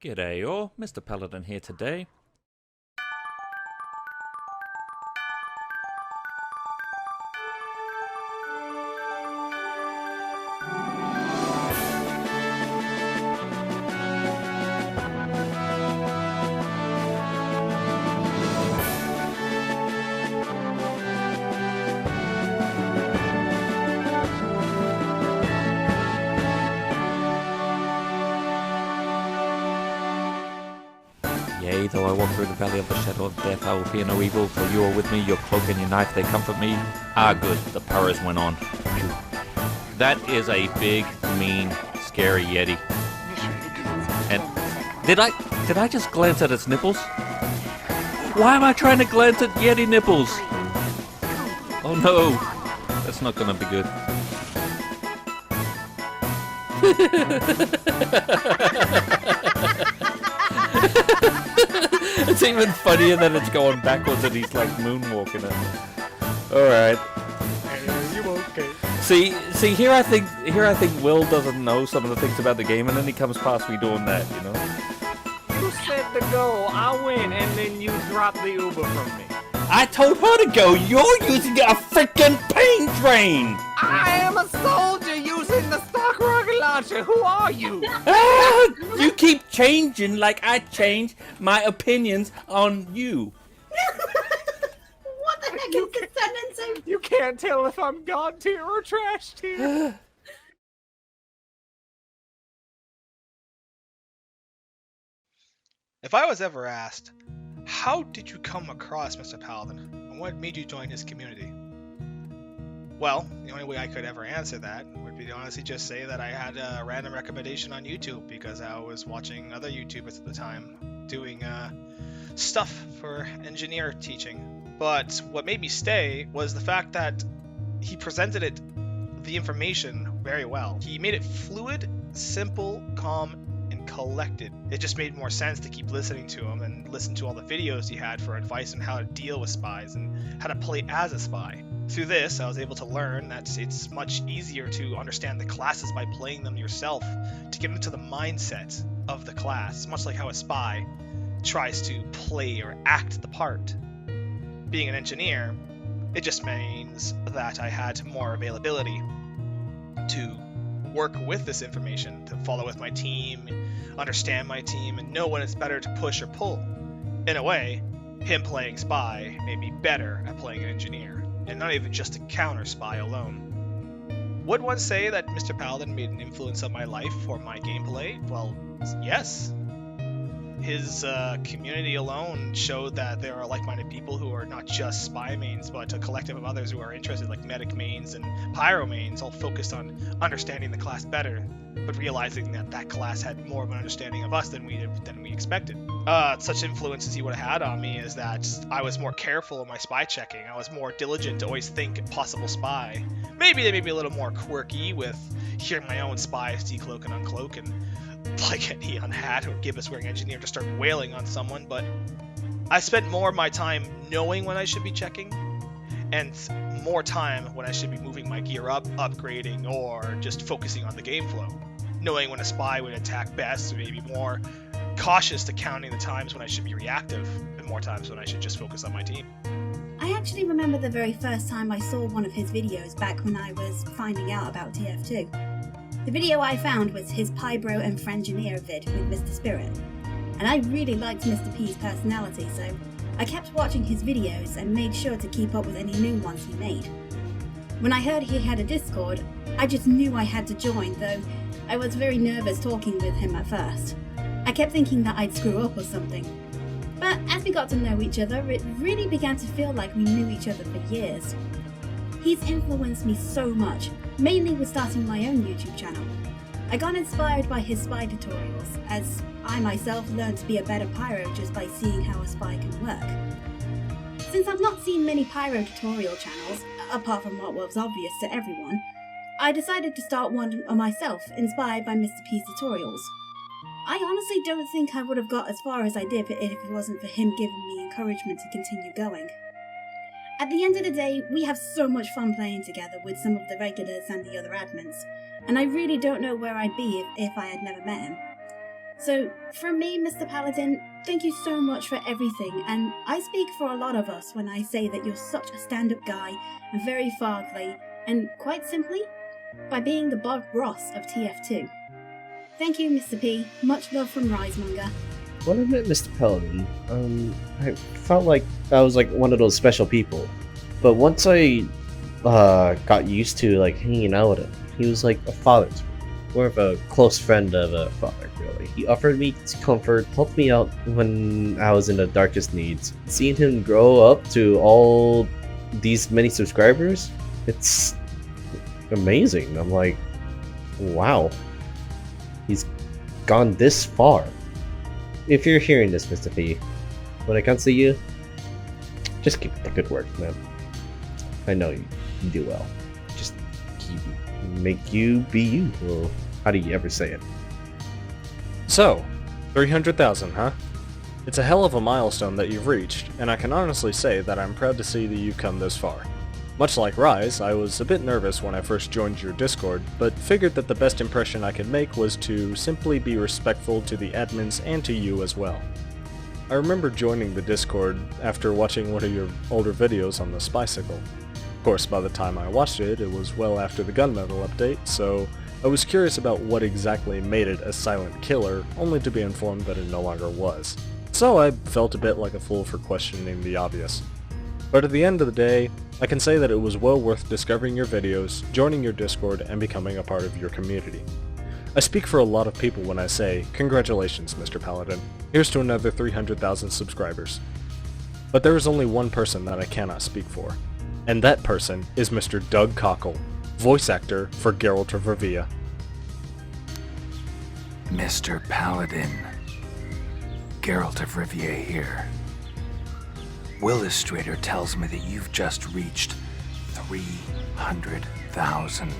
G'day all, MrPaladin here today. Yea, though I walk through the valley of the shadow of death, I will fear no evil, for you are with me, your cloak and your knife, they comfort me. Ah, good, the powers went on. Phew. That is a big, mean, scary Yeti. And did I just glance at its nipples? Why am I trying to glance at Yeti nipples? Oh no, that's not gonna be good. It's even funnier that it's going backwards and he's like moonwalking it. Alright. You okay? See, here I think Will doesn't know some of the things about the game, and then he comes past me doing that, you know? You said to go, I win, and then you dropped the Uber from me. I told her to go, you're using a freaking pain train! I am a soldier using the stock rocket launcher. Who are you? You keep changing like I change my opinions on you. What the heck is this sentence? You can't tell if I'm God tier or trash tier. If I was ever asked, how did you come across Mr. Paladin, and what made you join his community? Well, the only way I could ever answer that would be to honestly just say that I had a random recommendation on YouTube because I was watching other YouTubers at the time doing stuff for engineer teaching. But what made me stay was the fact that he presented the information very well. He made it fluid, simple, calm, and collected. It just made more sense to keep listening to him and listen to all the videos he had for advice on how to deal with spies and how to play as a spy. Through this, I was able to learn that it's much easier to understand the classes by playing them yourself, to get into the mindset of the class, much like how a spy tries to play or act the part. Being an engineer, it just means that I had more availability to work with this information, to follow with my team, understand my team, and know when it's better to push or pull. In a way, him playing spy made me better at playing an engineer, and not even just a counter spy alone. Would one say that Mr. Paladin made an influence on my life or my gameplay? Well, yes. His community alone showed that there are like-minded people who are not just spy mains, but a collective of others who are interested, like medic mains and pyro mains, all focused on understanding the class better, but realizing that that class had more of an understanding of us than we expected. Such influences he would have had on me is that I was more careful in my spy checking. I was more diligent to always think possible spy. Maybe they made me a little more quirky with hearing my own spies decloak and uncloak and like a neon hat or gibbous wearing engineer to start wailing on someone, but I spent more of my time knowing when I should be checking and more time when I should be moving my gear up, upgrading, or just focusing on the game flow. Knowing when a spy would attack best, or maybe more cautious to counting the times when I should be reactive and more times when I should just focus on my team. I actually remember the very first time I saw one of his videos back when I was finding out about TF2. The video I found was his Pybro and Frangineer vid with Mr. Spirit, and I really liked Mr. P's personality, so I kept watching his videos and made sure to keep up with any new ones he made. When I heard he had a Discord, I just knew I had to join, though I was very nervous talking with him at first. I kept thinking that I'd screw up or something. But as we got to know each other, it really began to feel like we knew each other for years. He's influenced me so much, mainly with starting my own YouTube channel. I got inspired by his spy tutorials, as I myself learned to be a better pyro just by seeing how a spy can work. Since I've not seen many pyro tutorial channels, apart from what was obvious to everyone, I decided to start one myself, inspired by Mr. P's tutorials. I honestly don't think I would have got as far as I did if it wasn't for him giving me encouragement to continue going. At the end of the day, we have so much fun playing together with some of the regulars and the other admins, and I really don't know where I'd be if I had never met him. So, from me, Mr. Paladin, thank you so much for everything, and I speak for a lot of us when I say that you're such a stand-up guy and very fatherly, and quite simply, by being the Bob Ross of TF2. Thank you, Mr. P. Much love from Risemonger. When I met Mr. Paladin, I felt like I was like one of those special people. But once I got used to like hanging out with him, he was like a father to me. More of a close friend of a father, really. He offered me comfort, helped me out when I was in the darkest needs. Seeing him grow up to all these many subscribers, it's amazing. I'm like, wow. He's gone this far. If you're hearing this, Mr. P, when it comes to you, just keep the good work, man. I know you do well. Just make you be you. Or how do you ever say it? So, 300,000, huh? It's a hell of a milestone that you've reached, and I can honestly say that I'm proud to see that you've come this far. Much like Rise, I was a bit nervous when I first joined your Discord, but figured that the best impression I could make was to simply be respectful to the admins and to you as well. I remember joining the Discord after watching one of your older videos on the Spycicle. Of course, by the time I watched it, it was well after the gunmetal update, so I was curious about what exactly made it a silent killer, only to be informed that it no longer was. So I felt a bit like a fool for questioning the obvious. But at the end of the day, I can say that it was well worth discovering your videos, joining your Discord, and becoming a part of your community. I speak for a lot of people when I say, congratulations, Mr. Paladin. Here's to another 300,000 subscribers. But there is only one person that I cannot speak for, and that person is Mr. Doug Cockle, voice actor for Geralt of Rivia. Mr. Paladin, Geralt of Rivia here. Willustrator tells me that you've just reached 300,000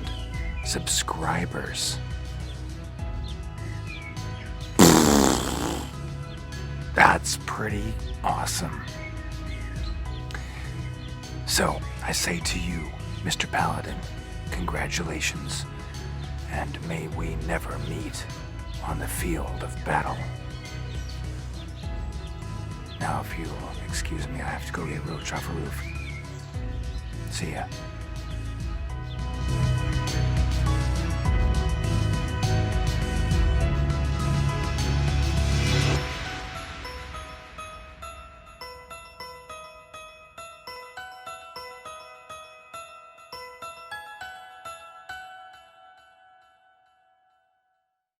subscribers. That's pretty awesome. So, I say to you, Mr. Paladin, congratulations, and may we never meet on the field of battle. Now, if you'll excuse me, I have to go get Roach off a roof. See ya.